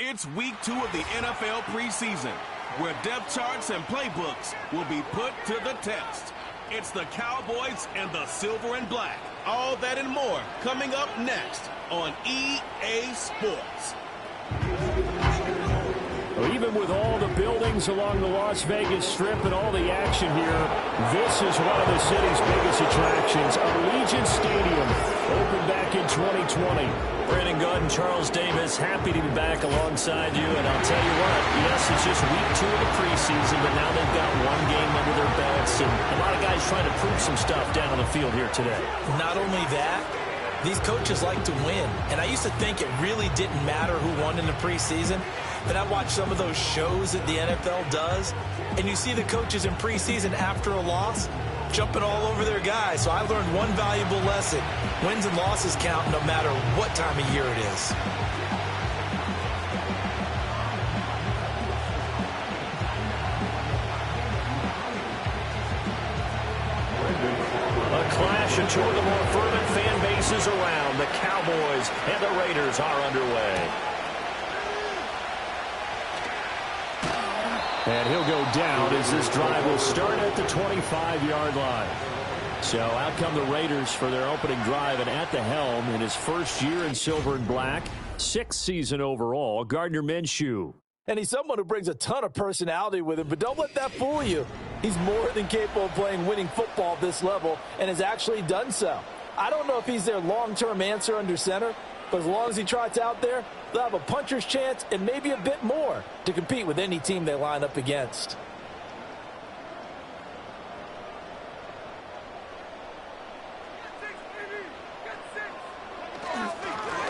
It's week 2 of the NFL preseason, where depth charts and playbooks will be put to the test. It's the Cowboys and the Silver and Black. All that and more coming up next on EA Sports. Even with all the buildings along the Las Vegas Strip and all the action here, this is one of the city's biggest attractions. Allegiant Stadium opened back in 2020. Brandon Good and Charles Davis, happy to be back alongside you. And I'll tell you what, yes, it's just week 2 of the preseason, but now they've got one game under their belts. And a lot of guys trying to prove some stuff down on the field here today. Not only that, these coaches like to win. And I used to think it really didn't matter who won in the preseason. But I watch some of those shows that the NFL does, and you see the coaches in preseason after a loss jumping all over their guys. So I learned one valuable lesson. Wins and losses count no matter what time of year it is. A clash of two of the more fervent fan bases around. The Cowboys and the Raiders are underway. And he'll go down as this drive will start at the 25-yard line. So out come the Raiders for their opening drive, and at the helm in his first year in silver and black, 6th season overall, Gardner Minshew. And he's someone who brings a ton of personality with him, but don't let that fool you. He's more than capable of playing winning football at this level and has actually done so. I don't know if he's their long-term answer under center, but as long as he trots out there, they'll have a puncher's chance and maybe a bit more to compete with any team they line up against.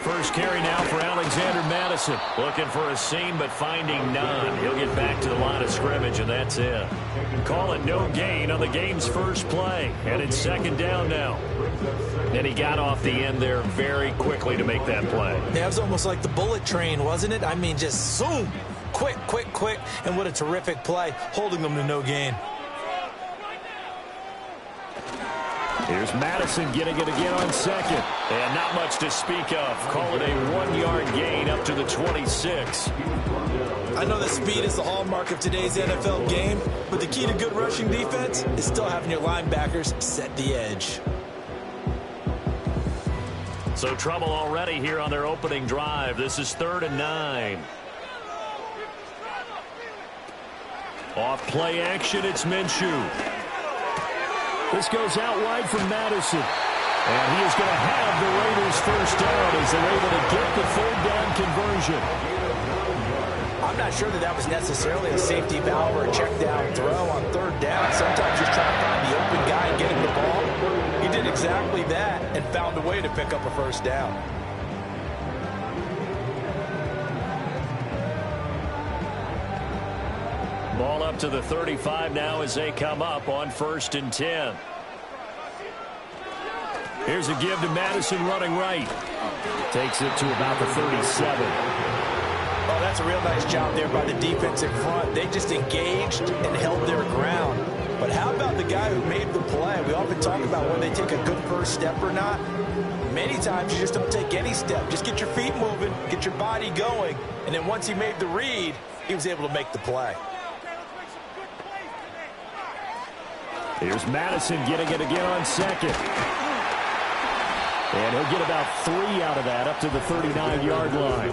First carry now for Alexander Madison. Looking for a seam, but finding none. He'll get back to the line of scrimmage, and that's it. Call it no gain on the game's first play. And it's second down now. And he got off the end there very quickly to make that play. Yeah, it was almost like the bullet train, wasn't it? I mean, just zoom. Quick, quick, quick. And what a terrific play, holding them to no gain. Here's Madison getting it again on second. And not much to speak of. Call it a 1-yard gain up to the 26. I know that speed is the hallmark of today's NFL game, but the key to good rushing defense is still having your linebackers set the edge. So trouble already here on their opening drive. This is 3rd and 9. Off play action, it's Minshew. This goes out wide from Madison. And he is going to have the Raiders first down as they're able to get the 3rd down conversion. I'm not sure that was necessarily a safety valve or a check down throw on 3rd down. Sometimes just trying to find the open guy and get him the ball. He did exactly that and found a way to pick up a first down. Ball up to the 35 now as they come up on 1st and 10. Here's a give to Madison running right. Takes it to about the 37. Oh, that's a real nice job there by the defense in front. They just engaged and held their ground. But how about the guy who made the play? We often talk about whether they take a good first step or not. Many times you just don't take any step. Just get your feet moving, get your body going, and then once he made the read, he was able to make the play. Here's Madison getting it again on second. And he'll get about 3 out of that up to the 39-yard line.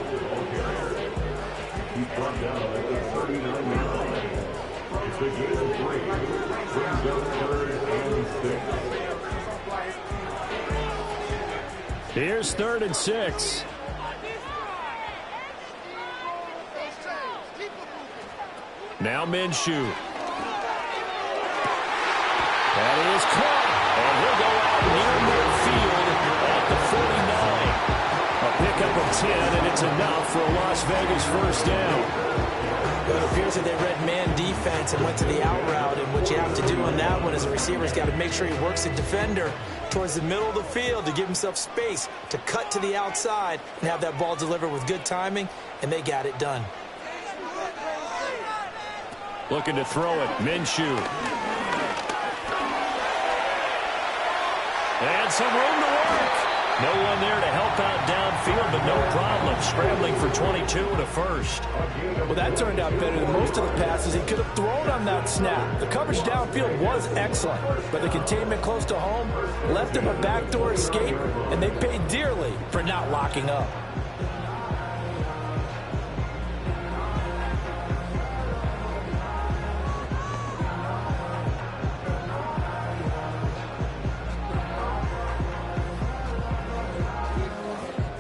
Here's 3rd and 6. Now Minshew. That is caught, and he'll go out near midfield at the 49. A pickup of 10, and it's enough for a Las Vegas first down. Well, it appears that they read man defense and went to the out route, and what you have to do on that one is the receiver's got to make sure he works the defender towards the middle of the field to give himself space to cut to the outside and have that ball delivered with good timing, and they got it done. Looking to throw it, Minshew. And some room to work. No one there to help out downfield, but no problem. Scrambling for 22 and a first. Well, that turned out better than most of the passes he could have thrown on that snap. The coverage downfield was excellent, but the containment close to home left him a backdoor escape, and they paid dearly for not locking up.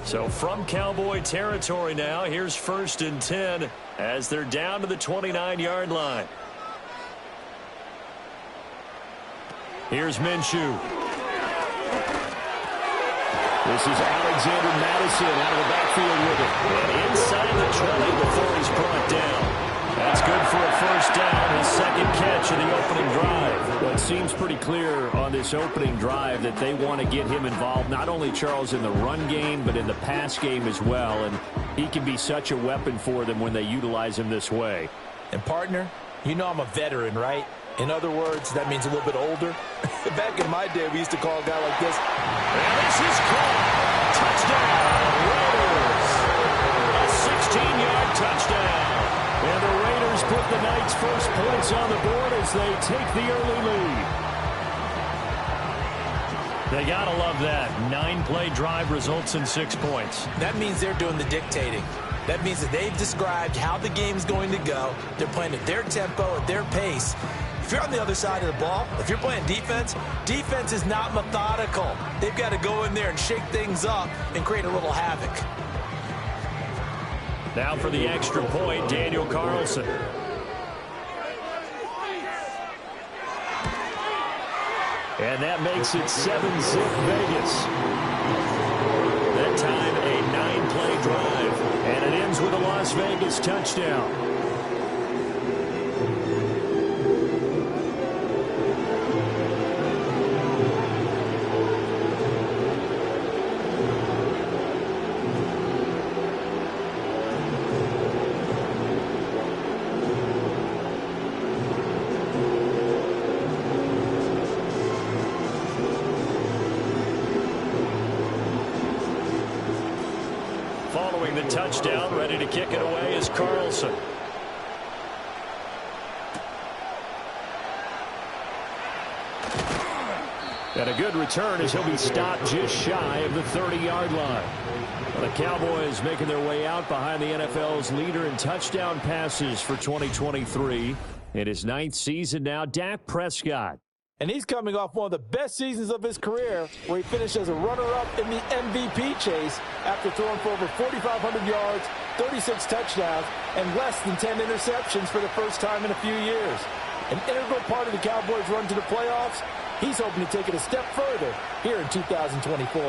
So from Cowboy territory now, here's 1st and 10 as they're down to the 29-yard line. Here's Minshew. This is Alexander Madison out of the backfield with it. And inside the 20 before he's brought down. That's good for a first down, his second catch of the opening drive. Well, it seems pretty clear on this opening drive that they want to get him involved, not only, Charles, in the run game, but in the pass game as well. And he can be such a weapon for them when they utilize him this way. And, partner, you know I'm a veteran, right? In other words, that means a little bit older. Back in my day, we used to call a guy like this. And this is caught. Touchdown, Raiders. A 16-yard touchdown. And the Raiders put the night's first points on the board as they take the early lead. They got to love that. 9-play drive results in 6 points. That means they're doing the dictating. That means that they've described how the game's going to go. They're playing at their tempo, at their pace. If you're on the other side of the ball, if you're playing defense, defense is not methodical. They've got to go in there and shake things up and create a little havoc. Now for the extra point, Daniel Carlson. And that makes it 7-zip Vegas. That time a 9-play drive. And it ends with a Las Vegas touchdown. Following the touchdown, ready to kick it away is Carlson. And a good return as he'll be stopped just shy of the 30-yard line. Well, the Cowboys making their way out behind the NFL's leader in touchdown passes for 2023. In his 9th season now, Dak Prescott. And he's coming off one of the best seasons of his career, where he finished as a runner-up in the MVP chase after throwing for over 4,500 yards, 36 touchdowns, and less than 10 interceptions for the first time in a few years. An integral part of the Cowboys' run to the playoffs. He's hoping to take it a step further here in 2024.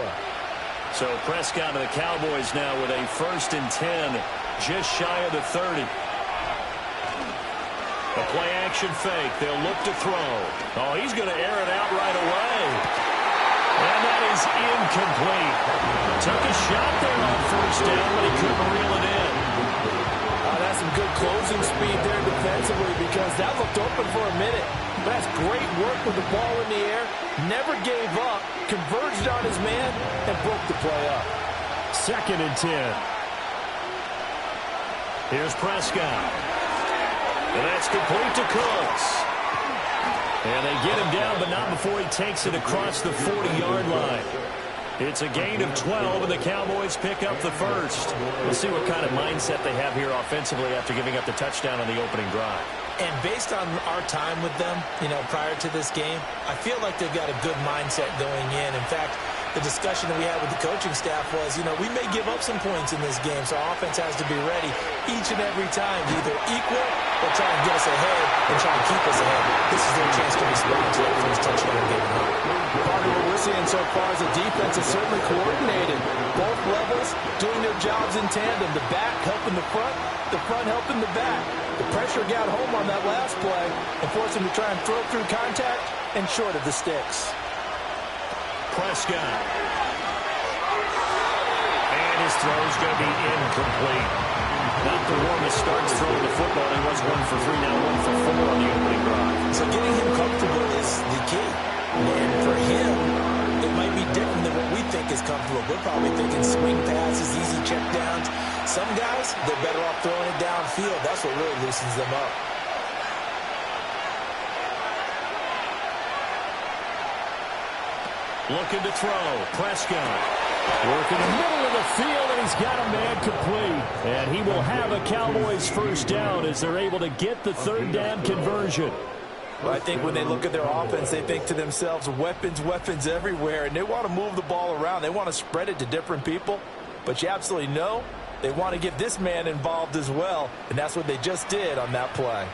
So Prescott of the Cowboys now with a 1st and 10, just shy of the 30. A play-action fake. They'll look to throw. Oh, he's going to air it out right away. And that is incomplete. Took a shot there on 1st down, but he couldn't reel it in. That's some good closing speed there defensively, because that looked open for a minute. But that's great work with the ball in the air. Never gave up. Converged on his man and broke the play up. 2nd and 10. Here's Prescott. And that's complete to Cooks. And they get him down, but not before he takes it across the 40-yard line. It's a gain of 12, and the Cowboys pick up the first. We'll see what kind of mindset they have here offensively after giving up the touchdown on the opening drive. And based on our time with them, prior to this game, I feel like they've got a good mindset going in. In fact, the discussion that we had with the coaching staff was, we may give up some points in this game, so our offense has to be ready each and every time to either equal or try and get us ahead and try and keep us ahead. This is their chance to respond to that first touchdown given up. Part of what we're seeing so far is the defense is certainly coordinated. Both levels doing their jobs in tandem. The back helping the front helping the back. The pressure got home on that last play and forced him to try and throw through contact and short of the sticks. Prescott. And his throw's going to be incomplete. Not the warmest starts throwing the football. He was 1 for 3, now 1 for 4 on the opening drive. So getting him comfortable is the key. And for him, it might be different than what we think is comfortable. they're probably thinking swing passes, easy checkdowns. Some guys, they're better off throwing it downfield. That's what really loosens them up. Looking to throw. Prescott. Working the middle of the field, and he's got a man complete. And he will have a Cowboys first down as they're able to get the third down conversion. Well, I think when they look at their offense, they think to themselves, weapons, weapons everywhere, and they want to move the ball around. They want to spread it to different people. But you absolutely know they want to get this man involved as well, and that's what they just did on that play.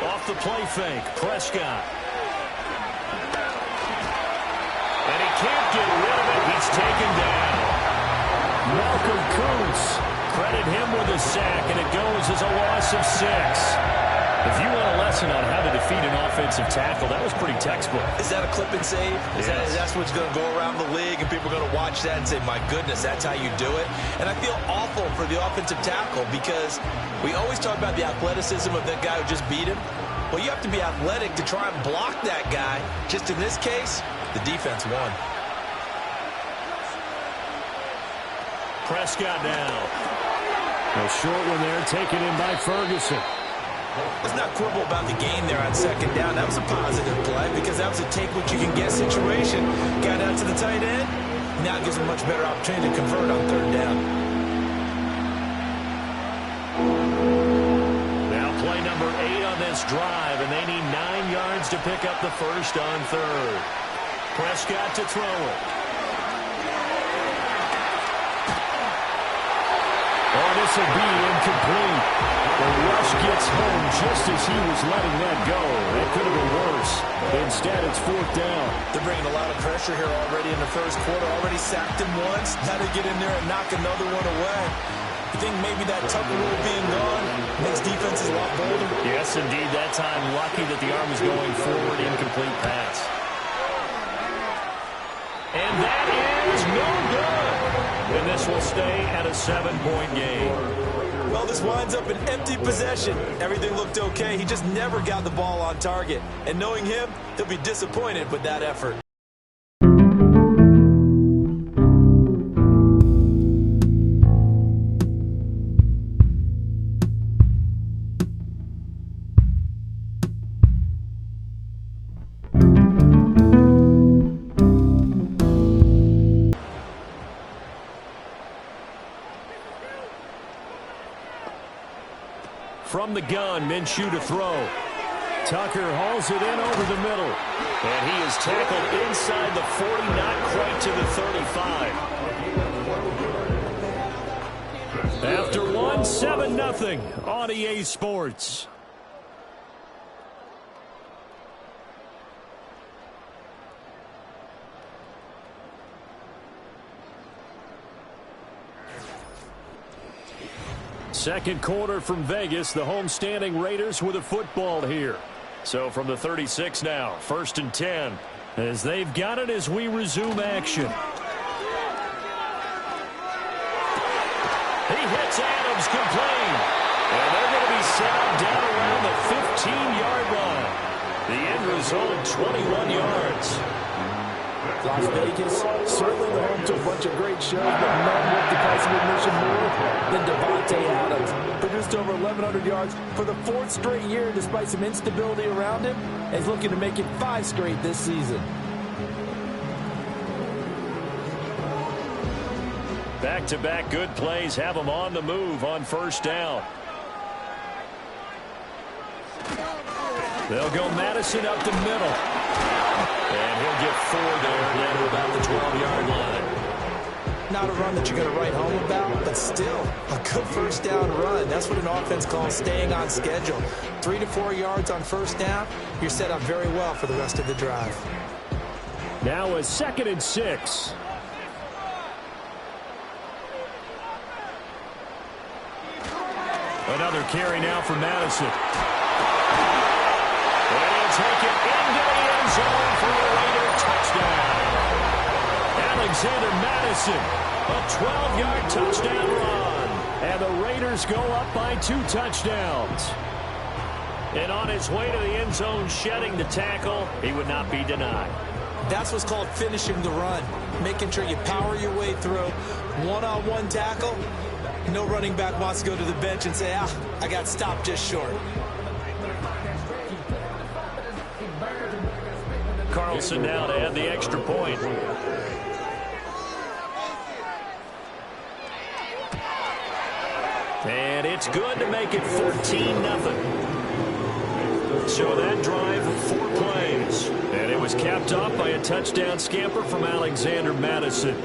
Off the play fake, Prescott. And he can't get rid of it. He's taken down. Malcolm Kuntz, credit him with a sack, and it goes as a loss of 6. If you want a lesson on how to defeat an offensive tackle, that was pretty textbook. Is that a clip and save? That's what's going to go around the league, and people are going to watch that and say, my goodness, that's how you do it? And I feel awful for the offensive tackle because we always talk about the athleticism of that guy who just beat him. Well, you have to be athletic to try and block that guy. Just in this case, the defense won. Prescott now. A short one there, taken in by Ferguson. Let's not quibble about the gain there on second down. That was a positive play because that was a take-what-you-can-get situation. Got out to the tight end. Now it gives him a much better opportunity to convert on third down. Now play number 8 on this drive, and they need 9 yards to pick up the first on third. Prescott to throw it. Oh, this will be incomplete. The rush gets home just as he was letting that go. That could have been worse. Instead, it's fourth down. They're bringing a lot of pressure here already in the first quarter. Already sacked him once. Now they get in there and knock another one away. You think maybe that Tucker rule being gone makes defenses a lot bolder? Yes, indeed. That time, lucky that the arm was going forward. Incomplete pass. And that is no good. And this will stay at a 7-point game. Well, this winds up an empty possession. Everything looked okay. He just never got the ball on target. And knowing him, he'll be disappointed with that effort. From the gun, Minshew to throw. Tucker hauls it in over the middle. And he is tackled inside the 40, not quite to the 35. After one, 7-0 on EA Sports. Second quarter from Vegas. The homestanding Raiders with a football here. So from the 36 now, 1st and 10. As they've got it as we resume action. He hits Adams complete. And they're going to be set up down around the 15-yard line. The end result, 21 yards. Las Vegas, certainly the home to a bunch of great shows, but none with the price of admission more than Devontae Adams. Produced over 1,100 yards for the 4th straight year despite some instability around him, and he's looking to make it 5 straight this season. Back-to-back good plays have him on the move on first down. They'll go Madison up the middle. And he'll get 4 there, then about the 12-yard line. Not a run that you're going to write home about, but still a good first down run. That's what an offense calls staying on schedule. 3 to 4 yards on first down, you're set up very well for the rest of the drive. Now a 2nd and 6. Another carry now for Madison. And he'll take it into the end zone for a Raider touchdown. Alexander Madison, a 12-yard touchdown run. And the Raiders go up by 2 touchdowns. And on his way to the end zone, shedding the tackle, he would not be denied. That's what's called finishing the run, making sure you power your way through. One-on-one tackle, no running back wants to go to the bench and say, I got stopped just short. Carlson now to add the extra point. And it's good to make it 14-0. So that drive of 4 plays. And it was capped off by a touchdown scamper from Alexander Madison.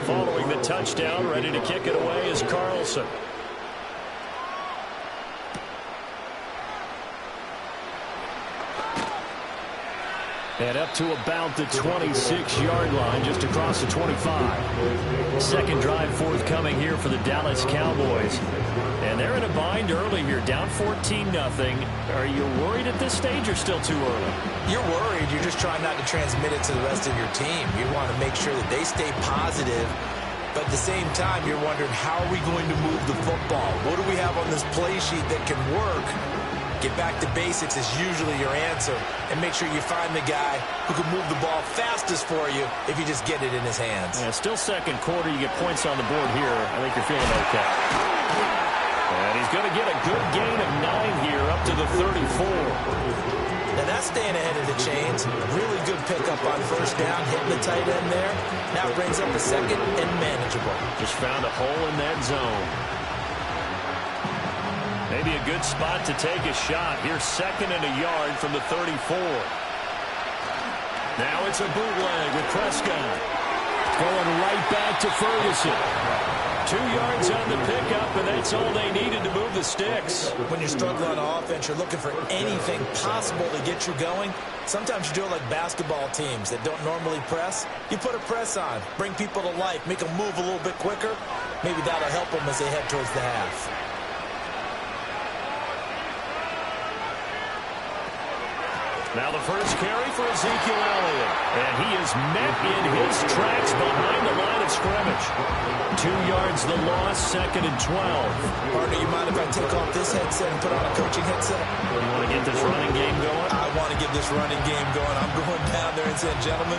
Following the touchdown, ready to kick it away is Carlson. And up to about the 26-yard line, just across the 25. Second drive forthcoming here for the Dallas Cowboys. And they're in a bind early here, down 14-0. Are you worried at this stage or still too early? You're worried. You're just trying not to transmit it to the rest of your team. You want to make sure that they stay positive. But at the same time, you're wondering, how are we going to move the football? What do we have on this play sheet that can work? Get back to basics is usually your answer. And make sure you find the guy who can move the ball fastest for you if you just get it in his hands. Yeah, still second quarter. You get points on the board here. I think you're feeling okay. And he's going to get a good gain of 9 here up to the 34. Now that's staying ahead of the chains. Really good pickup on first down, hitting the tight end there. Now brings up a second and manageable. Just found a hole in that zone. Maybe a good spot to take a shot. Here's second and a yard from the 34. Now it's a bootleg with Prescott. Going right back to Ferguson. 2 yards on the pickup, and that's all they needed to move the sticks. When you're struggling on offense, you're looking for anything possible to get you going. Sometimes you do it like basketball teams that don't normally press. You put a press on, bring people to life, make them move a little bit quicker. Maybe that'll help them as they head towards the half. Now the first carry for Ezekiel Elliott. And he is met in his tracks behind the line of scrimmage. 2 yards the loss, second and 12. Partner, you mind if I take off this headset and put on a coaching headset? You want to get this running game going? I want to get this running game going. I'm going down there and saying, gentlemen,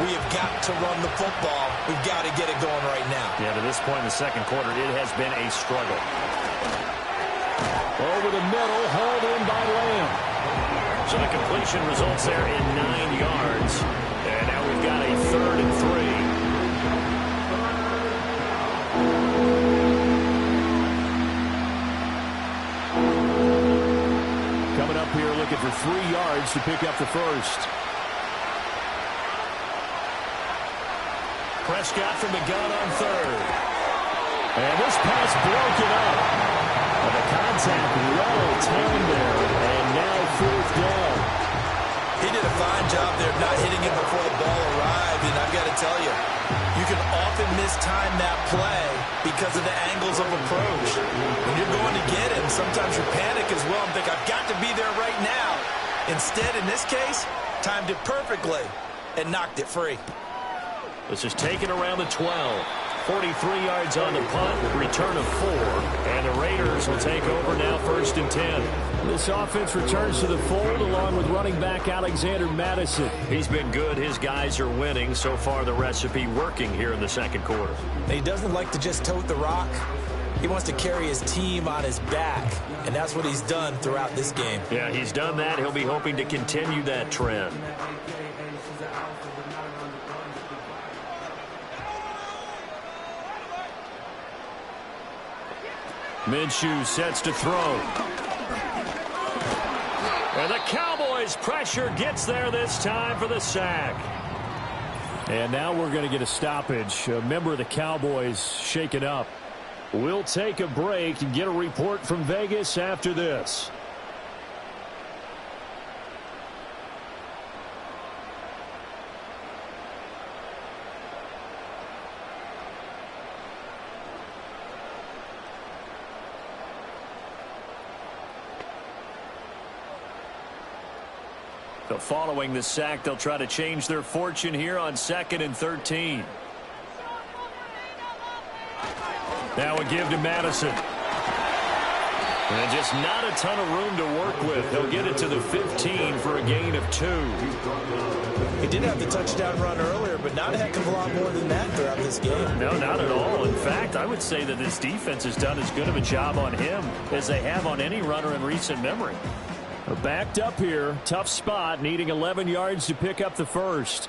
we have got to run the football. We've got to get it going right now. Yeah, to this point in the second quarter, it has been a struggle. Over the middle, hauled in by Lamb. So the completion results there in 9 yards. And now we've got a 3rd and 3. Coming up here looking for 3 yards to pick up the first. Prescott from the gun on 3rd. And this pass broken up. And the contact well timed there. And now 4th down. He did a fine job there of not hitting it before the ball arrived. And I've got to tell you, you can often mistime that play because of the angles of approach. When you're going to get him, sometimes you panic as well and think, I've got to be there right now. Instead, in this case, timed it perfectly and knocked it free. This is taken around the 12. 43 yards on the punt, return of 4, and the Raiders will take over now 1st and 10. This offense returns to the fold along with running back Alexander Madison. He's been good. His guys are winning. So far, the recipe working here in the second quarter. He doesn't like to just tote the rock. He wants to carry his team on his back, and that's what he's done throughout this game. Yeah, he's done that. He'll be hoping to continue that trend. Minshew sets to throw. And the Cowboys' pressure gets there this time for the sack. And now we're going to get a stoppage. A member of the Cowboys shaken up. We'll take a break and get a report from Vegas after this. So following the sack, they'll try to change their fortune here on 2nd and 13. Now a give to Madison. And just not a ton of room to work with. He'll get it to the 15 for a gain of 2. He did have the touchdown run earlier, but not a heck of a lot more than that throughout this game. No, not at all. In fact, I would say that this defense has done as good of a job on him as they have on any runner in recent memory. They're backed up here. Tough spot, needing 11 yards to pick up the first.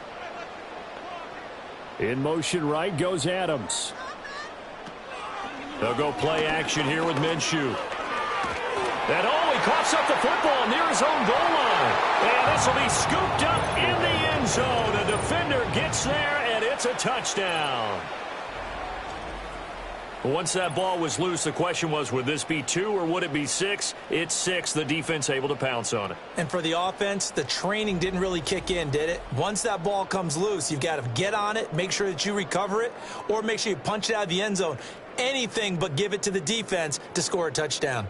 In motion right goes Adams. They'll go play action here with Minshew. And he coughs up the football near his own goal line. And this will be scooped up in the end zone. A defender gets there, and it's a touchdown. Once that ball was loose, the question was, would this be 2 or would it be 6? It's 6. The defense able to pounce on it. And for the offense, the training didn't really kick in, did it? Once that ball comes loose, you've got to get on it, make sure that you recover it, or make sure you punch it out of the end zone. Anything but give it to the defense to score a touchdown.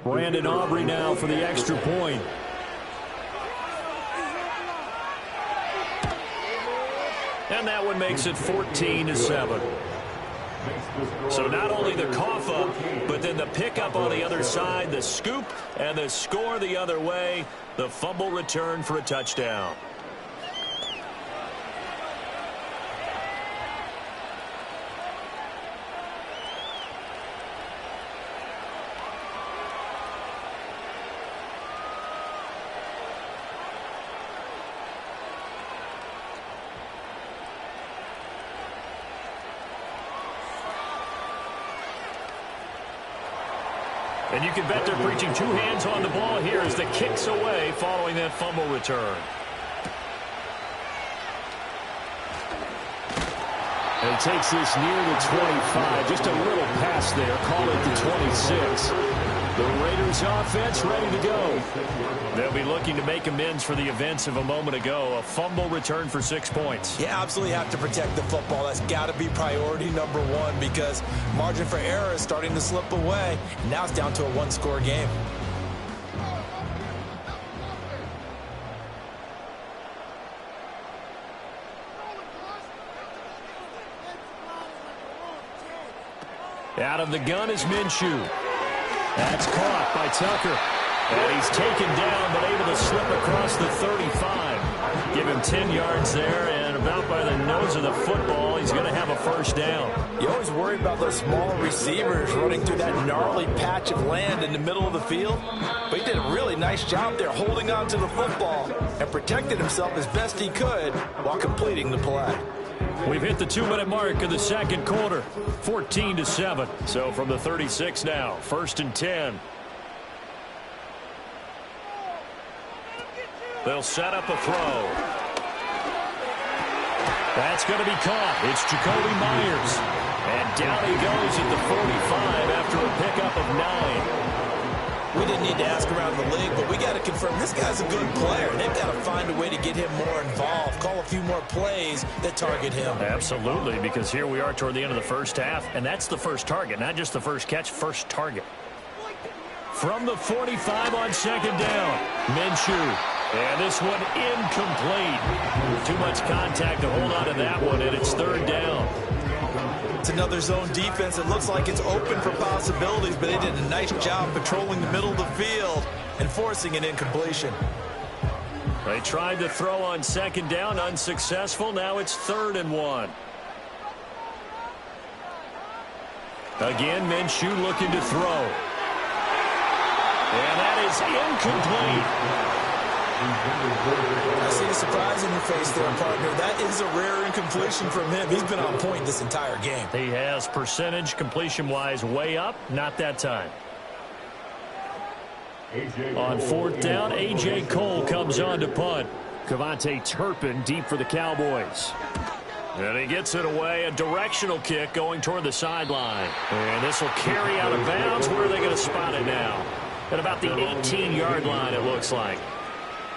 Brandon Aubrey now for the extra point. And that one makes it 14-7. So not only the cough up, but then the pickup on the other side, the scoop, and the score the other way. The fumble return for a touchdown. And you can bet they're preaching 2 hands on the ball here as the kick's away following that fumble return. And he takes this near the 25. Just a little pass there. Call it the 26. The Raiders offense ready to go. They'll be looking to make amends for the events of a moment ago. A fumble return for 6 points. You absolutely have to protect the football. That's got to be priority number 1 because margin for error is starting to slip away. Now it's down to a 1-score game. Out of the gun is Minshew. That's caught by Tucker. And he's taken down, but able to slip across the 35. Give him 10 yards there, and about by the nose of the football, he's going to have a first down. You always worry about those small receivers running through that gnarly patch of land in the middle of the field. But he did a really nice job there holding on to the football and protected himself as best he could while completing the play. We've hit the 2-minute mark of the second quarter, 14-7. So from the 36 now, 1st and 10. They'll set up a throw. That's going to be caught. It's Jacoby Myers. And down he goes at the 45 after a pickup of 9. We didn't need to ask around the league, but we got to confirm this guy's a good player. They've got to find a way to get him more involved, call a few more plays that target him. Absolutely, because here we are toward the end of the first half, and that's the first target, not just the first catch, first target. From the 45 on 2nd down, Minshew. And this one incomplete. Too much contact to hold on to that one, and it's 3rd down. It's another zone defense. It looks like it's open for possibilities, but they did a nice job patrolling the middle of the field and forcing an incompletion. They tried to throw on 2nd down, unsuccessful. Now it's 3rd and 1. Again, Minshew looking to throw. And that is incomplete. I see the surprise in your face there, partner. That is a rare incompletion from him. He's been on point this entire game. He has percentage completion-wise way up. Not that time. On 4th down, A.J. Cole comes on to punt. Kevontae Turpin deep for the Cowboys. And he gets it away. A directional kick going toward the sideline. And this will carry out of bounds. Where are they going to spot it now? At about the 18-yard line, it looks like.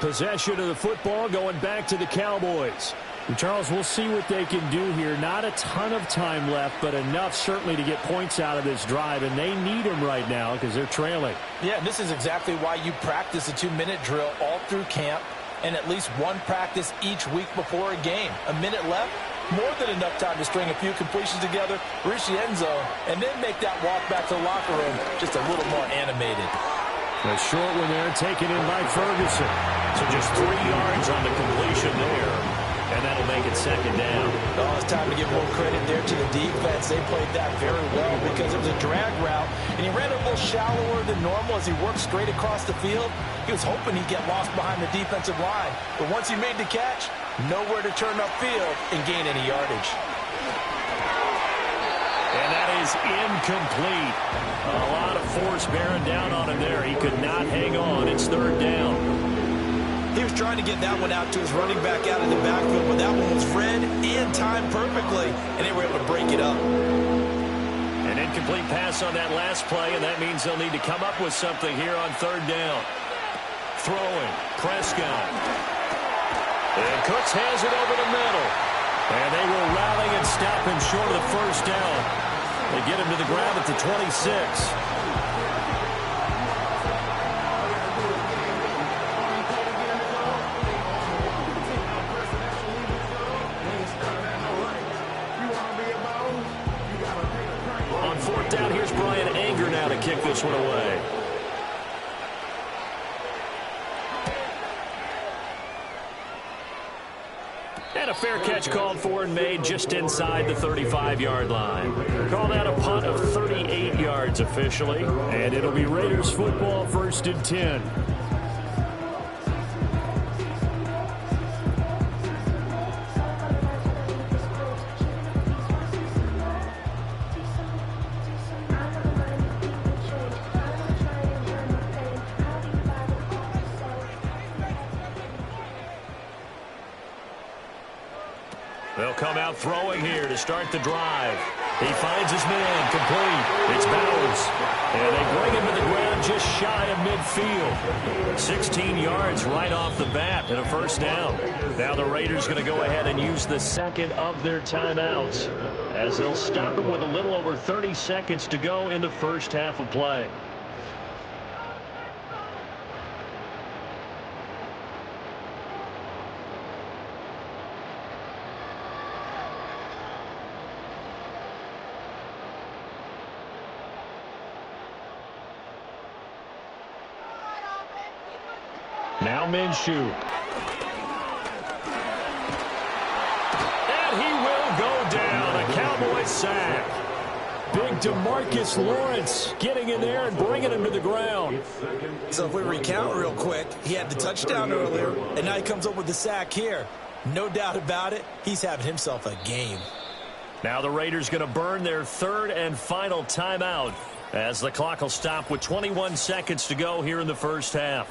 Possession of the football going back to the Cowboys. Charles, we'll see what they can do here. Not a ton of time left, but enough certainly to get points out of this drive, and they need them right now because they're trailing. Yeah, this is exactly why you practice a 2-minute drill all through camp and at least one practice each week before a game. A minute left, more than enough time to string a few completions together, reach the end zone, and then make that walk back to the locker room just a little more animated. A short one there, taken in by Ferguson. So just 3 yards on the completion there, and that'll make it second down. Oh, it's time to give more credit there to the defense. They played that very well because it was a drag route, and he ran a little shallower than normal as he worked straight across the field. He was hoping he'd get lost behind the defensive line, but once he made the catch, nowhere to turn upfield and gain any yardage. And that is incomplete. A lot of force bearing down on him there. He could not hang on. It's third down. He was trying to get that one out to his running back out of the backfield, but that one was read and timed perfectly, and they were able to break it up. An incomplete pass on that last play, and that means they'll need to come up with something here on third down. Throwing, Prescott. And Cooks has it over the middle. And they will rally and stop him short of the first down. They get him to the ground at the 26. On fourth down, here's Brian Anger now to kick this one away. And a fair catch called for and made just inside the 35-yard line. Called out a punt of 38 yards officially. And it'll be Raiders football, 1st and 10. They'll come out throwing here to start the drive. He finds his man, complete. It's Bowers. And they bring him to the ground just shy of midfield. 16 yards right off the bat and a first down. Now the Raiders going to go ahead and use the second of their timeouts as they'll stop him with a little over 30 seconds to go in the first half of play. Now Minshew. And he will go down. A Cowboy sack. Big DeMarcus Lawrence getting in there and bringing him to the ground. So if we recount real quick, he had the touchdown earlier, and now he comes up with the sack here. No doubt about it, he's having himself a game. Now the Raiders going to burn their third and final timeout as the clock will stop with 21 seconds to go here in the first half.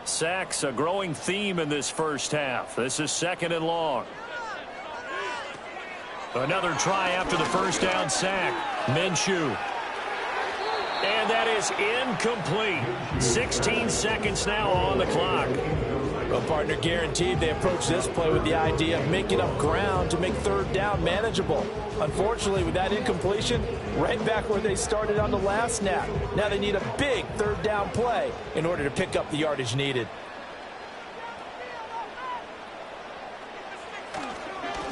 Sacks, a growing theme in this first half. This is 2nd and long. Another try after the first down sack. Minshew. And that is incomplete. 16 seconds now on the clock. Well, partner, guaranteed they approach this play with the idea of making up ground to make third down manageable. Unfortunately, with that incompletion, right back where they started on the last snap. Now they need a big third down play in order to pick up the yardage needed.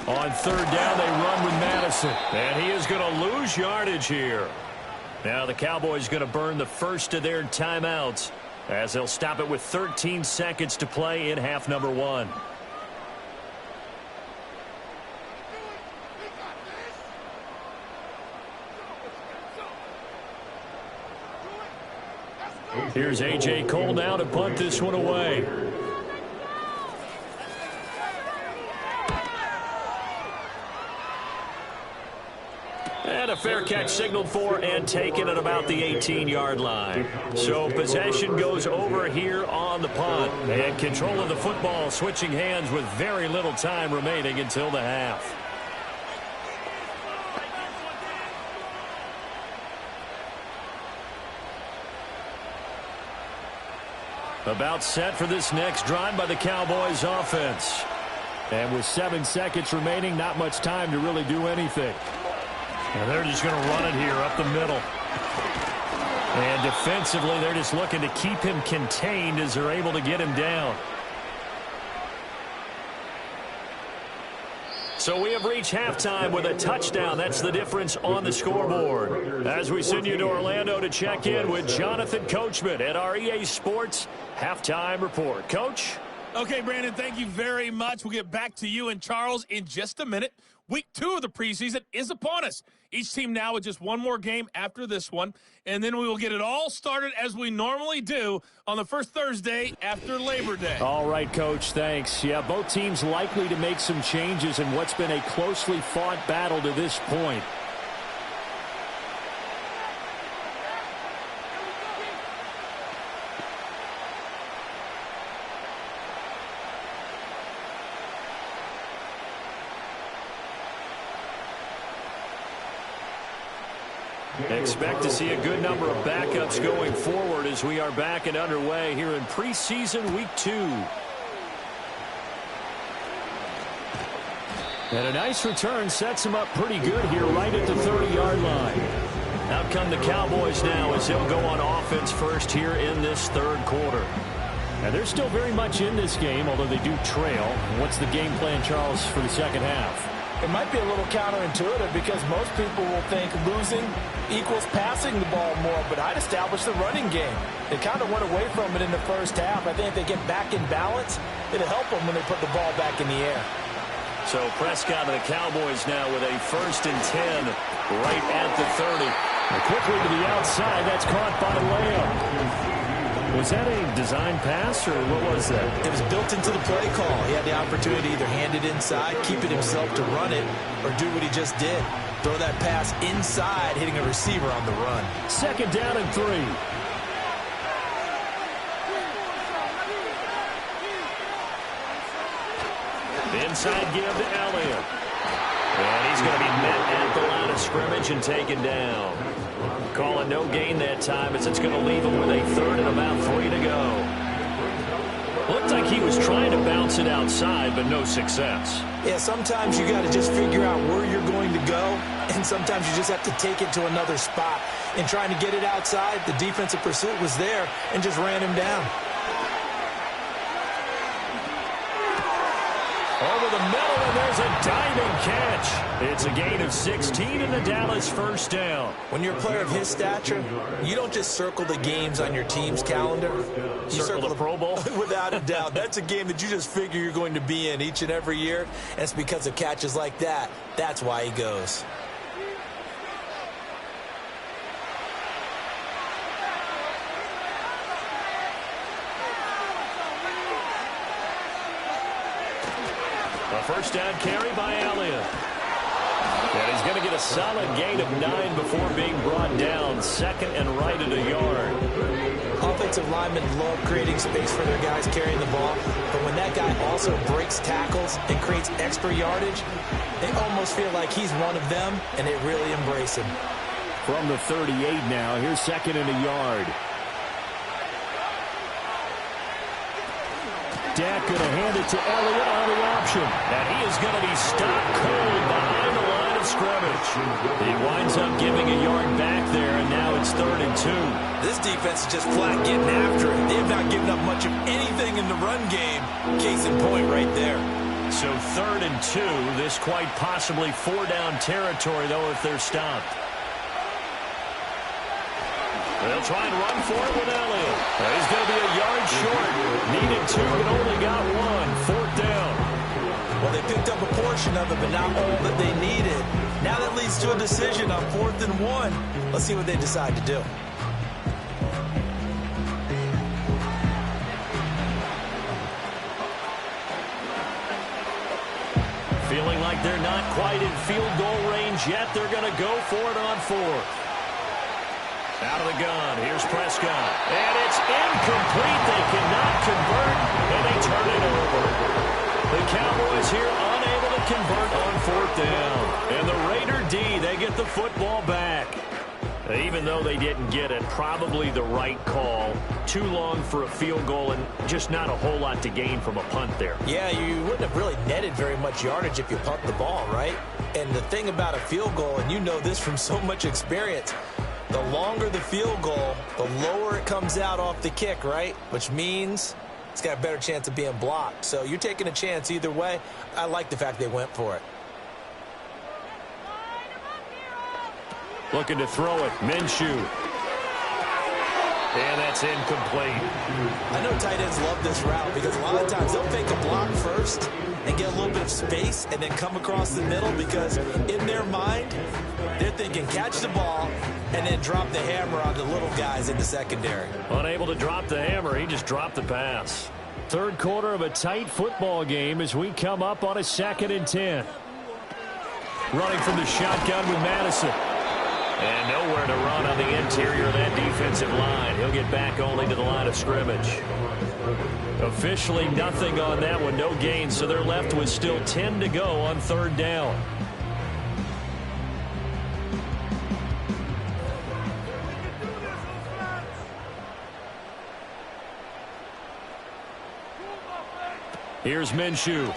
On third down, they run with Madison. And he is going to lose yardage here. Now the Cowboys going to burn the first of their timeouts as they'll stop it with 13 seconds to play in half number 1. Here's A.J. Cole now to punt this one away. And a fair catch signaled for and taken at about the 18-yard line. So possession goes over here on the punt. And control of the football switching hands with very little time remaining until the half. About set for this next drive by the Cowboys offense. And with 7 seconds remaining, not much time to really do anything. And they're just going to run it here up the middle. And defensively, they're just looking to keep him contained as they're able to get him down. So we have reached halftime with a touchdown. That's the difference on the scoreboard. As we send you to Orlando to check in with Jonathan Coachman at our EA Sports Halftime Report. Coach? Okay, Brandon, thank you very much. We'll get back to you and Charles in just a minute. Week 2 of the preseason is upon us. Each team now with just one more game after this one, and then we will get it all started as we normally do on the first Thursday after Labor Day. All right, Coach, thanks. Yeah, both teams likely to make some changes in what's been a closely fought battle to this point. Expect to see a good number of backups going forward as we are back and underway here in preseason week 2. And a nice return sets him up pretty good here right at the 30-yard line. Out come the Cowboys now as they'll go on offense first here in this third quarter. And they're still very much in this game, although they do trail. What's the game plan, Charles, for the second half? It might be a little counterintuitive because most people will think losing equals passing the ball more, but I'd establish the running game. They kind of went away from it in the first half. I think if they get back in balance, it'll help them when they put the ball back in the air. So Prescott and the Cowboys now with a 1st and 10 right at the 30. And quickly to the outside, that's caught by Lamb. Was that a design pass, or what was that? It was built into the play call. He had the opportunity to either hand it inside, keep it himself to run it, or do what he just did. Throw that pass inside, hitting a receiver on the run. 2nd down and 3. Inside give to Elliott. And he's going to be met at the line of scrimmage and taken down. Call it no gain that time as it's going to leave him with a 3rd and about 3 to go. Looked like he was trying to bounce it outside, but no success. Yeah, sometimes you got to just figure out where you're going to go, and sometimes you just have to take it to another spot. In trying to get it outside, the defensive pursuit was there and just ran him down. Over the middle, and there's a diving catch. It's a gain of 16 and the Dallas 1st down. When you're a player of his stature, you don't just circle the games on your team's calendar. You circle the Pro Bowl? Without a doubt. That's a game that you just figure you're going to be in each and every year, and it's because of catches like that. That's why he goes. A 1st down carry by Elliott. And he's going to get a solid gain of 9 before being brought down. 2nd and right at a yard. Offensive linemen love creating space for their guys carrying the ball, but when that guy also breaks tackles and creates extra yardage, they almost feel like he's one of them, and they really embrace him. From the 38 now, here's 2nd and a yard. Dak going to hand it to Elliott on the option. And he is going to be stopped cold behind the line of scrimmage. He winds up giving a yard back there, and now it's 3rd and 2. This defense is just flat getting after it. They have not given up much of anything in the run game. Case in point right there. So 3rd and 2. This quite possibly 4-down territory, though, if they're stopped. They'll try and run for it with Elliott. He's going to be a yard short. Needed 2 and only got 1. 4th down. Well, they picked up a portion of it, but not all that they needed. Now that leads to a decision on 4th and 1. Let's see what they decide to do. Feeling like like they're not quite in field goal range yet. They're going to go for it on fourth. Out of the gun, here's Prescott. And it's incomplete. They cannot convert, and they turn it over. The Cowboys here unable to convert on fourth down. And the Raider D, they get the football back. Even though they didn't get it, probably the right call. Too long for a field goal and just not a whole lot to gain from a punt there. Yeah, you wouldn't have really netted very much yardage if you punt the ball, right? And the thing about a field goal, and you know this from so much experience, the longer the field goal, the lower it comes out off the kick, right? Which means it's got a better chance of being blocked. So you're taking a chance either way. I like the fact they went for it. Looking to throw it, Minshew. And that's incomplete. I know tight ends love this route because a lot of times they'll fake a block first and get a little bit of space and then come across the middle because in their mind, they're thinking catch the ball and then drop the hammer on the little guys in the secondary. Unable to drop the hammer, he just dropped the pass. Third quarter of a tight football game as we come up on a 2nd and 10. Running from the shotgun with Madison. And nowhere to run on the interior of that defensive line. He'll get back only to the line of scrimmage. Officially nothing on that one, no gain, so they're left with still 10 to go on third down. Here's Minshew.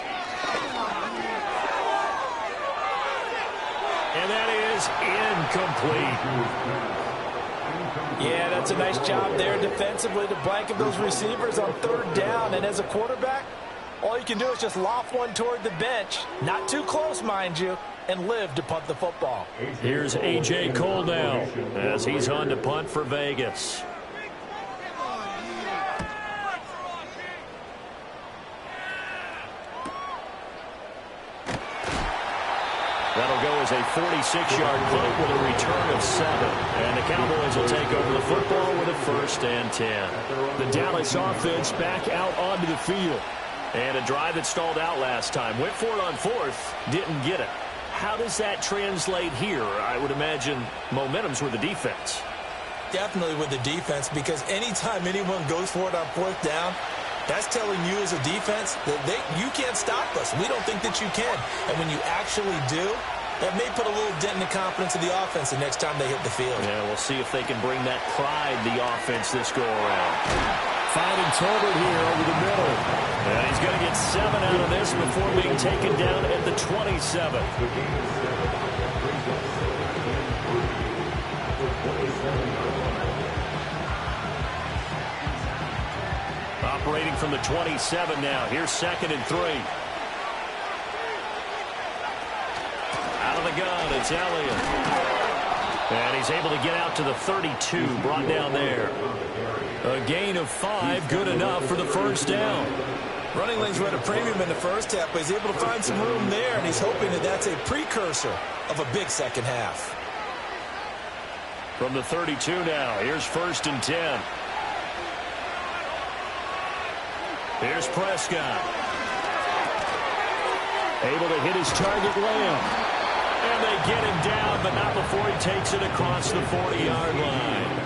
And that is incomplete. Yeah, that's a nice job there defensively to blanket those receivers on third down. And as a quarterback, all you can do is just loft one toward the bench. Not too close, mind you, and live to punt the football. Here's A.J. Cole now as he's on to punt for Vegas. That'll go as a 46-yard punt with a return of 7. And the Cowboys will take over the football with a 1st and 10. The Dallas offense back out onto the field. And a drive that stalled out last time. Went for it on fourth, didn't get it. How does that translate here? I would imagine momentum's with the defense. Definitely with the defense, because anytime anyone goes for it on fourth down, that's telling you as a defense that you can't stop us. We don't think that you can. And when you actually do, that may put a little dent in the confidence of the offense the next time they hit the field. Yeah, we'll see if they can bring that pride the offense this go-around. Finding Tolbert here over the middle. And he's going to get 7 out of this before being taken down at the 27. Operating from the 27 now. Here's 2nd and 3. Out of the gun, it's Elliott. And he's able to get out to the 32, brought down there. A gain of 5, good enough for the 1st down. Running lanes were at a premium in the first half, but he's able to find some room there, and he's hoping that that's a precursor of a big second half. From the 32 now, here's 1st and 10. Here's Prescott. Able to hit his target, Lamb. And they get him down, but not before he takes it across the 40-yard line.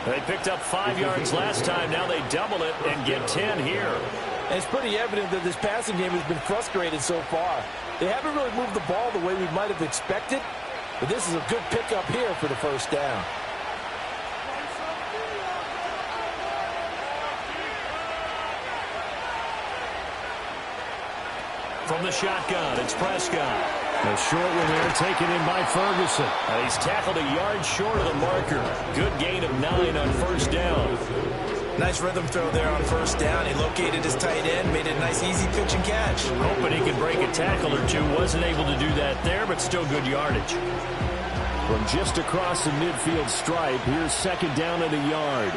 They picked up 5 yards last time. Now they double it and get 10 here. And it's pretty evident that this passing game has been frustrated so far. They haven't really moved the ball the way we might have expected, but this is a good pickup here for the 1st down. From the shotgun, it's Prescott. A short one there taken in by Ferguson. He's tackled a yard short of the marker. Good gain of 9 on 1st down. Nice rhythm throw there on 1st down. He located his tight end, made it a nice easy pitch and catch. Hoping he could break a tackle or two. Wasn't able to do that there, but still good yardage. From just across the midfield stripe, here's 2nd down and a yard.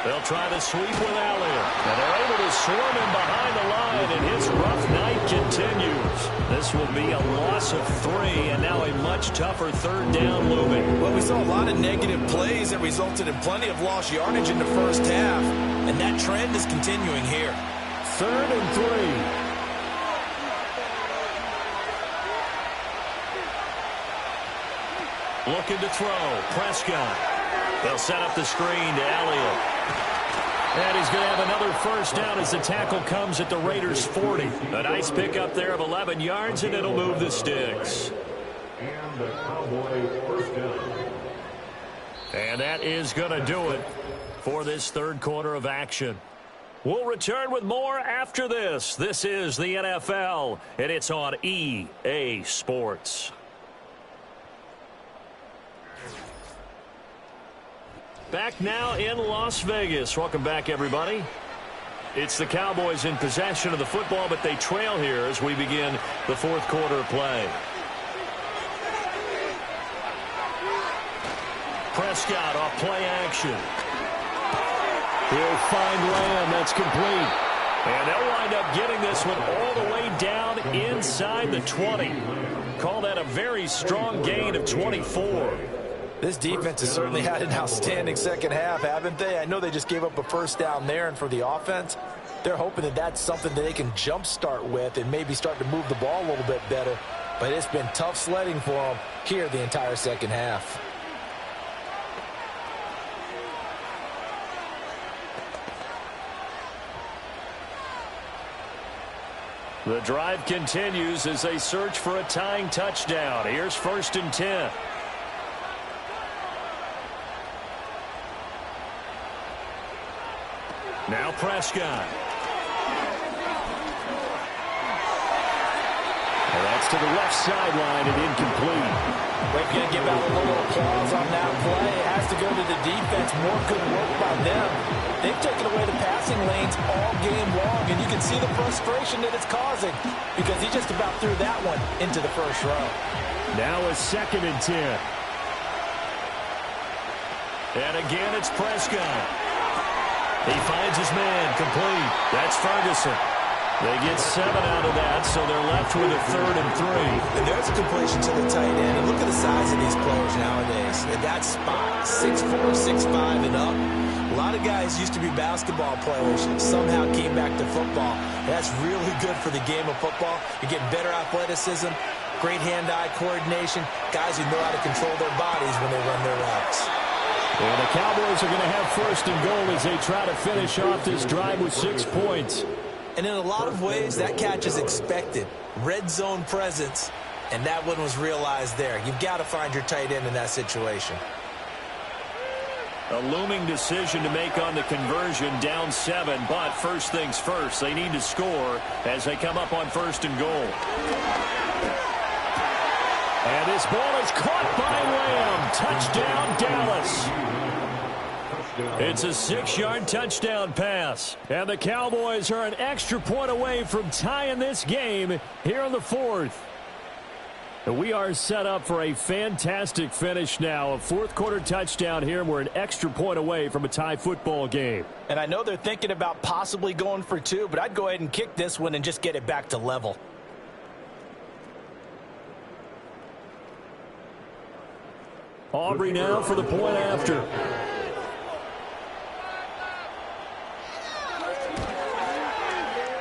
They'll try to sweep with Elliott. And they're able to swarm him behind the line, and his rough night continues. This will be a loss of 3, and now a much tougher third down looming. Well, we saw a lot of negative plays that resulted in plenty of lost yardage in the first half, and that trend is continuing here. 3rd and 3. Looking to throw. Prescott. They'll set up the screen to Elliott. And he's going to have another first down as the tackle comes at the Raiders' 40. A nice pickup there of 11 yards, and it'll move the sticks. And the Cowboys first down. And that is going to do it for this third quarter of action. We'll return with more after this. This is the NFL, and it's on EA Sports. Back now in Las Vegas. Welcome back, everybody. It's the Cowboys in possession of the football, but they trail here as we begin the fourth quarter of play. Prescott off play action. He'll find Lamb. That's complete. And they'll wind up getting this one all the way down inside the 20. Call that a very strong gain of 24. This defense has certainly had an outstanding second half, haven't they? I know they just gave up a first down there, and for the offense, they're hoping that that's something that they can jumpstart with and maybe start to move the ball a little bit better. But it's been tough sledding for them here the entire second half. The drive continues as they search for a tying touchdown. Here's 1st and 10. Now Prescott. And that's to the left sideline and incomplete. We're going to give out a little applause on that play. It has to go to the defense. More good work by them. They've taken away the passing lanes all game long, and you can see the frustration that it's causing because he just about threw that one into the first row. Now a 2nd and 10. And again, it's Prescott. He finds his man, complete. That's Ferguson. They get 7 out of that, so they're left with a 3rd and 3. And there's a completion to the tight end. And look at the size of these players nowadays. In that spot, 6'4", 6'5", and up. A lot of guys used to be basketball players, somehow came back to football. That's really good for the game of football. You get better athleticism, great hand-eye coordination, guys who know how to control their bodies when they run their routes. And the Cowboys are going to have 1st and goal as they try to finish off this drive with 6 points. And in a lot of ways, that catch is expected. Red zone presence, and that one was realized there. You've got to find your tight end in that situation. A looming decision to make on the conversion, down 7, but first things first, they need to score as they come up on 1st and goal. And this ball is caught by Lamb. Touchdown, Dallas. It's a 6-yard touchdown pass. And the Cowboys are an extra point away from tying this game here in the 4th. We are set up for a fantastic finish now. A fourth quarter touchdown here. We're an extra point away from a tie football game. And I know they're thinking about possibly going for 2, but I'd go ahead and kick this one and just get it back to level. Aubrey now for the point after.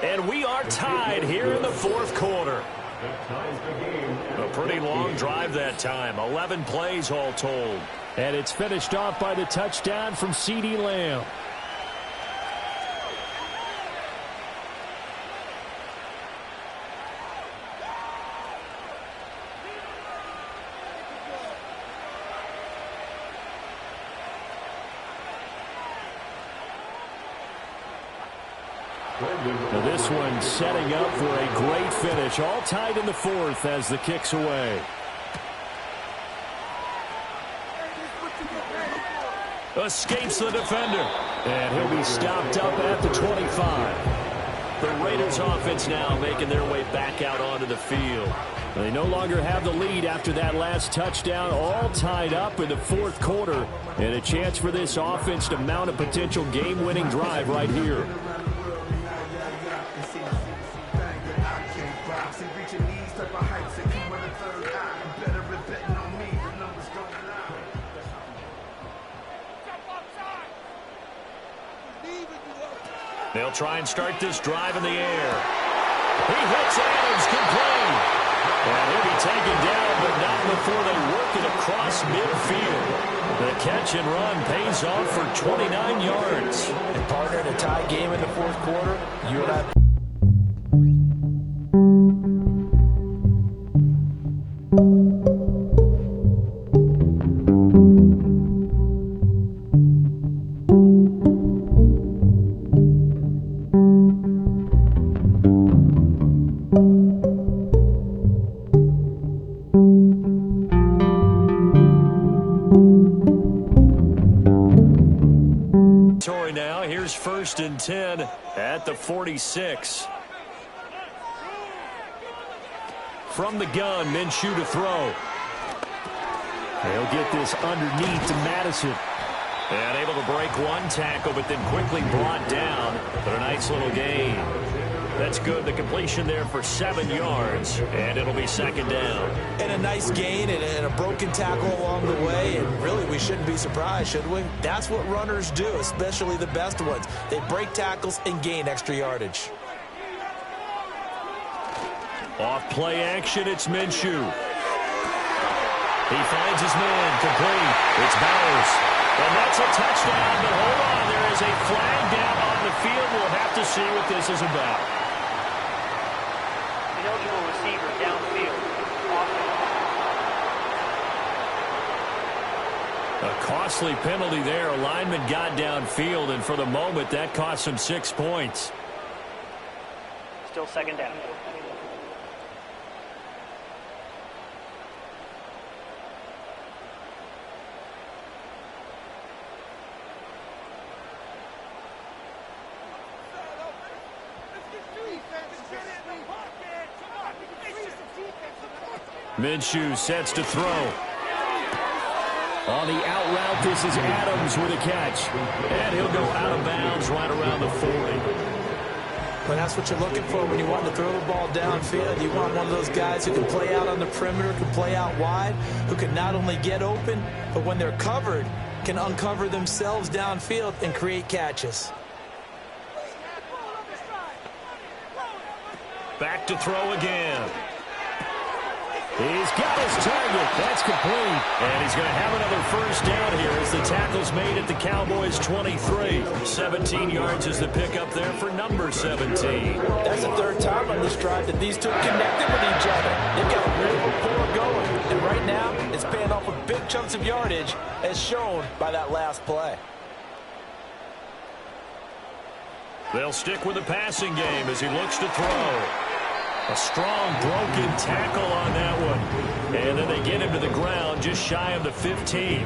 And we are tied here in the fourth quarter. A pretty long drive that time. 11 plays all told. And it's finished off by the touchdown from CeeDee Lamb. Now this one setting up for a great finish. All tied in the fourth as the kick's away. Escapes the defender. And he'll be stopped up at the 25. The Raiders offense now making their way back out onto the field. They no longer have the lead after that last touchdown, all tied up in the fourth quarter, and a chance for this offense to mount a potential game-winning drive right here. They'll try and start this drive in the air. He hits Adams complete. And he'll be taken down, but not before they work it across midfield. The catch and run pays off for 29 yards. And partner, in a tie game in the fourth quarter, you and I... Now, here's 1st and 10 at the 46. From the gun, Minshew to throw. They'll get this underneath to Madison. And able to break one tackle, but then quickly brought down. But a nice little gain. That's good. The completion there for 7 yards, and it'll be 2nd down. And a nice gain and a broken tackle along the way, and really we shouldn't be surprised, should we? That's what runners do, especially the best ones. They break tackles and gain extra yardage. Off play action, it's Minshew. He finds his man, complete. It's Bowers. And that's a touchdown, but hold on, there is a flag down on the field. We'll have to see what this is about. Eligible receiver downfield. A costly penalty there. A lineman got downfield, and for the moment, that cost him 6 points. Still 2nd down. Minshew sets to throw. On the out route, this is Adams with a catch. And he'll go out of bounds right around the 40. But that's what you're looking for when you want to throw the ball downfield. You want one of those guys who can play out on the perimeter, can play out wide, who can not only get open, but when they're covered, can uncover themselves downfield and create catches. Back to throw again. He's got his target. That's complete. And he's going to have another 1st down here as the tackle's made at the Cowboys 23. 17 yards is the pickup there for number 17. That's the 3rd time on this drive that these two connected with each other. They've got a real rapport going. And right now, it's paying off with big chunks of yardage as shown by that last play. They'll stick with the passing game as he looks to throw. A strong broken tackle on that one. And then they get him to the ground just shy of the 15.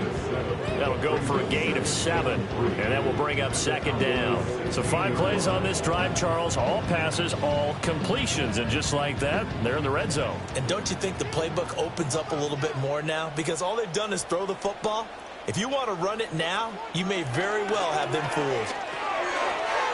That'll go for a gain of 7. And that will bring up 2nd down. So 5 plays on this drive, Charles. All passes, all completions. And just like that, they're in the red zone. And don't you think the playbook opens up a little bit more now? Because all they've done is throw the football. If you want to run it now, you may very well have them fooled.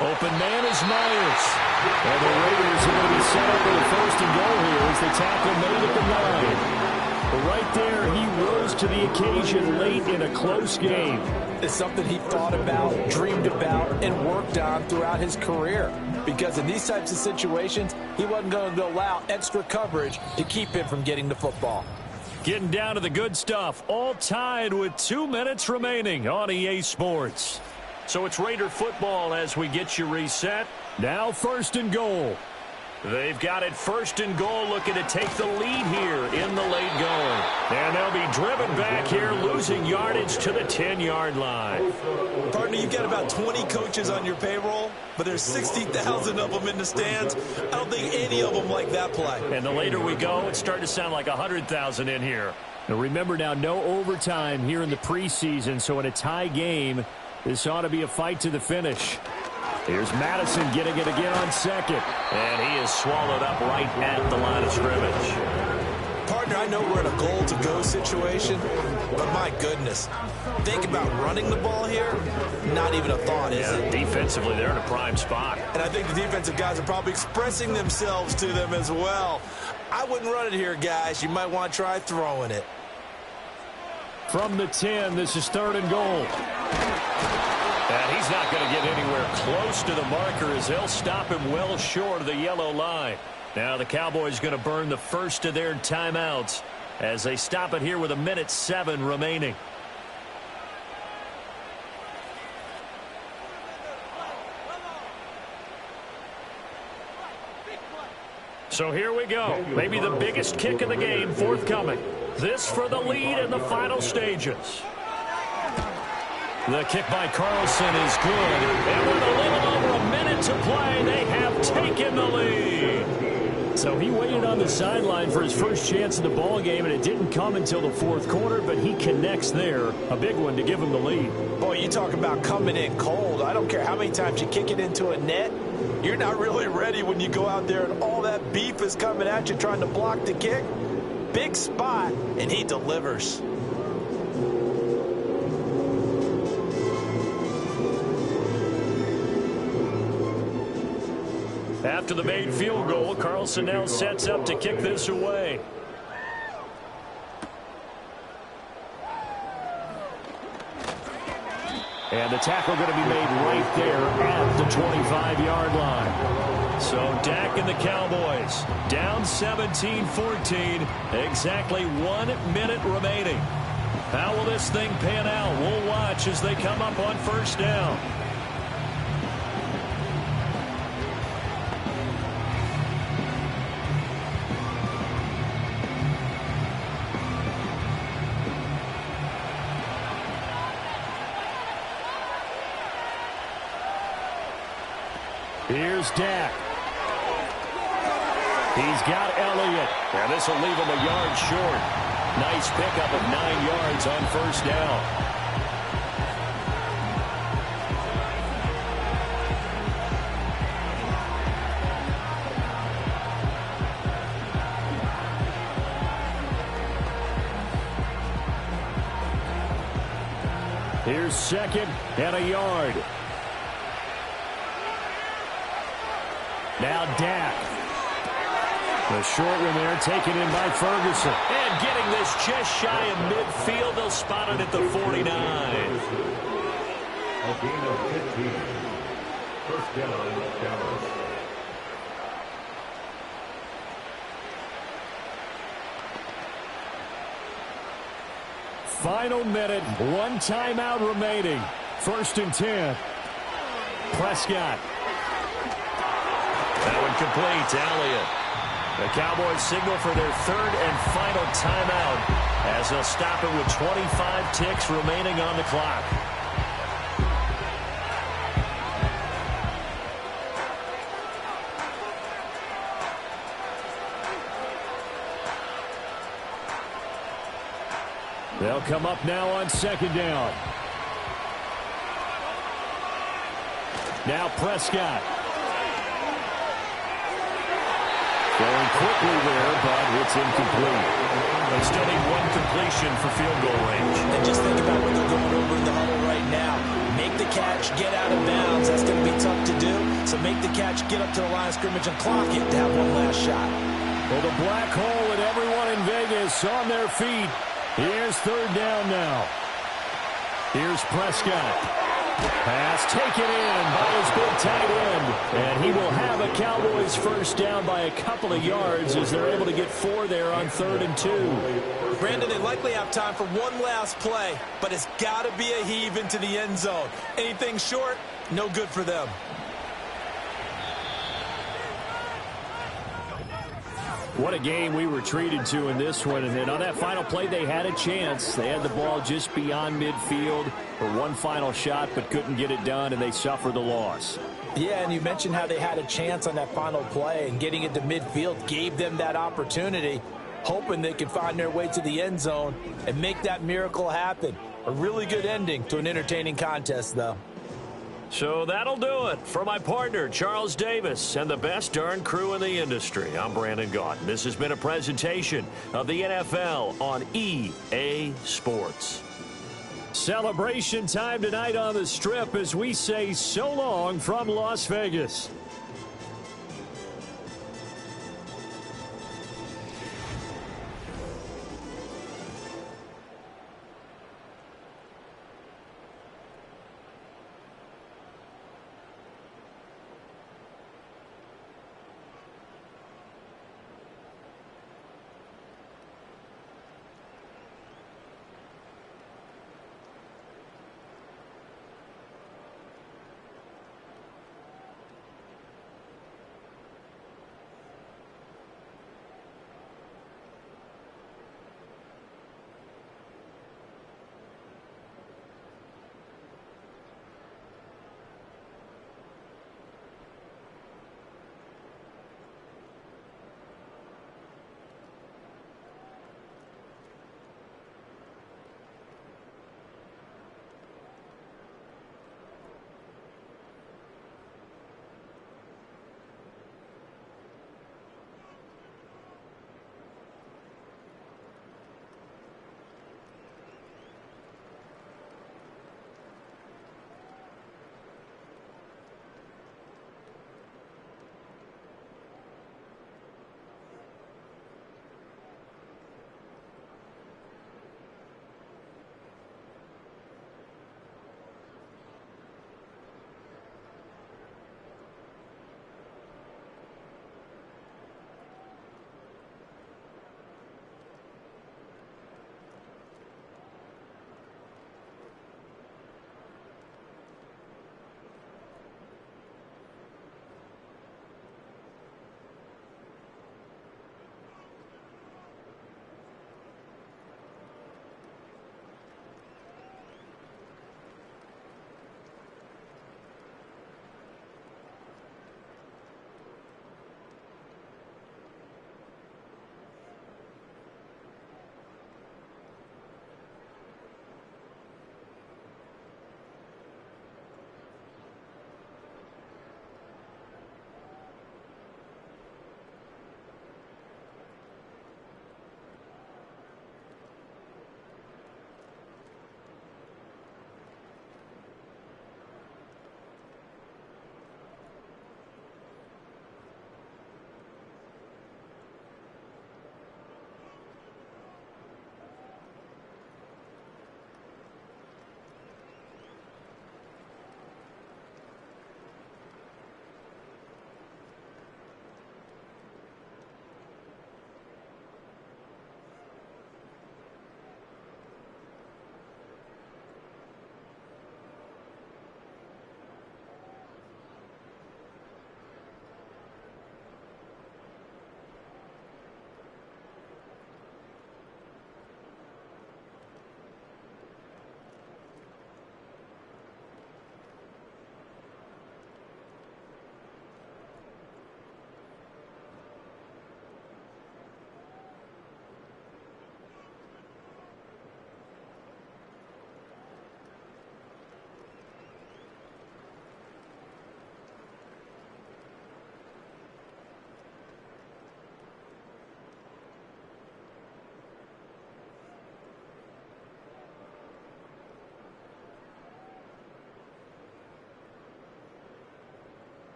Open man is Myers. And the Raiders are going to be set up for the 1st and goal here as the tackle made at the 9. But right there, he rose to the occasion late in a close game. It's something he thought about, dreamed about, and worked on throughout his career. Because in these types of situations, he wasn't going to allow extra coverage to keep him from getting the football. Getting down to the good stuff, all tied with 2 minutes remaining on EA Sports. So it's Raider football as we get you reset. Now 1st and goal. They've got it 1st and goal, looking to take the lead here in the late going. And they'll be driven back here, losing yardage to the 10-yard line. Partner, you've got about 20 coaches on your payroll, but there's 60,000 of them in the stands. I don't think any of them like that play. And the later we go, it's starting to sound like 100,000 in here. Now remember now, no overtime here in the preseason, so in a tie game, this ought to be a fight to the finish. Here's Madison getting it again on 2nd. And he is swallowed up right at the line of scrimmage. Partner, I know we're in a goal-to-go situation, but my goodness, think about running the ball here. Not even a thought, is it? Defensively, they're in a prime spot. And I think the defensive guys are probably expressing themselves to them as well. I wouldn't run it here, guys. You might want to try throwing it. From the 10, this is 3rd and goal. And he's not going to get anywhere close to the marker as they'll stop him well short of the yellow line. Now the Cowboys going to burn the first of their timeouts as they stop it here with 1:07 remaining. So here we go. Maybe the biggest kick of the game forthcoming. This for the lead in the final stages. The kick by Carlson is good. And with a little over a minute to play, they have taken the lead. So he waited on the sideline for his first chance in the ball game, and it didn't come until the 4th quarter, but he connects there. A big one to give him the lead. Boy, you talk about coming in cold. I don't care how many times you kick it into a net. You're not really ready when you go out there and all that beef is coming at you trying to block the kick. Big spot, and he delivers. After the made field goal, Carlson now sets up to kick this away. And the tackle going to be made right there at the 25-yard line. So Dak and the Cowboys down 17-14, exactly 1 minute remaining. How will this thing pan out? We'll watch as they come up on first down. Here's Dak. He's got Elliott. And this will leave him a yard short. Nice pickup of 9 yards on first down. Here's 2nd and a yard. Now Dak. The short one there taken in by Ferguson. And getting this just shy of midfield. They'll spot it at the 49. A gain of 15. First down, Dallas. Final minute, 1 timeout remaining. 1st and 10. Prescott. That one complete to Elliott. The Cowboys signal for their 3rd and final timeout as they'll stop it with 25 ticks remaining on the clock. They'll come up now on 2nd down. Now Prescott. Going quickly there, but it's incomplete. They still need 1 completion for field goal range. And just think about what they're going over in the huddle right now. Make the catch, get out of bounds. That's going to be tough to do. So make the catch, get up to the line of scrimmage, and clock it to have one last shot. Well, the black hole and everyone in Vegas on their feet. Here's 3rd down now. Here's Prescott. Pass taken in by his big tight end. And he will have a Cowboys first down by a couple of yards as they're able to get 4 there on 3rd and 2. Brandon, they likely have time for one last play, but it's got to be a heave into the end zone. Anything short, no good for them. What a game we were treated to in this one. And then on that final play, they had a chance. They had the ball just beyond midfield for one final shot, but couldn't get it done, and they suffered the loss. Yeah, and you mentioned how they had a chance on that final play, and getting it to midfield gave them that opportunity, hoping they could find their way to the end zone and make that miracle happen. A really good ending to an entertaining contest, though. So that'll do it. For my partner, Charles Davis, and the best darn crew in the industry, I'm Brandon Gaudin. This has been a presentation of the NFL on EA Sports. Celebration time tonight on the Strip as we say so long from Las Vegas.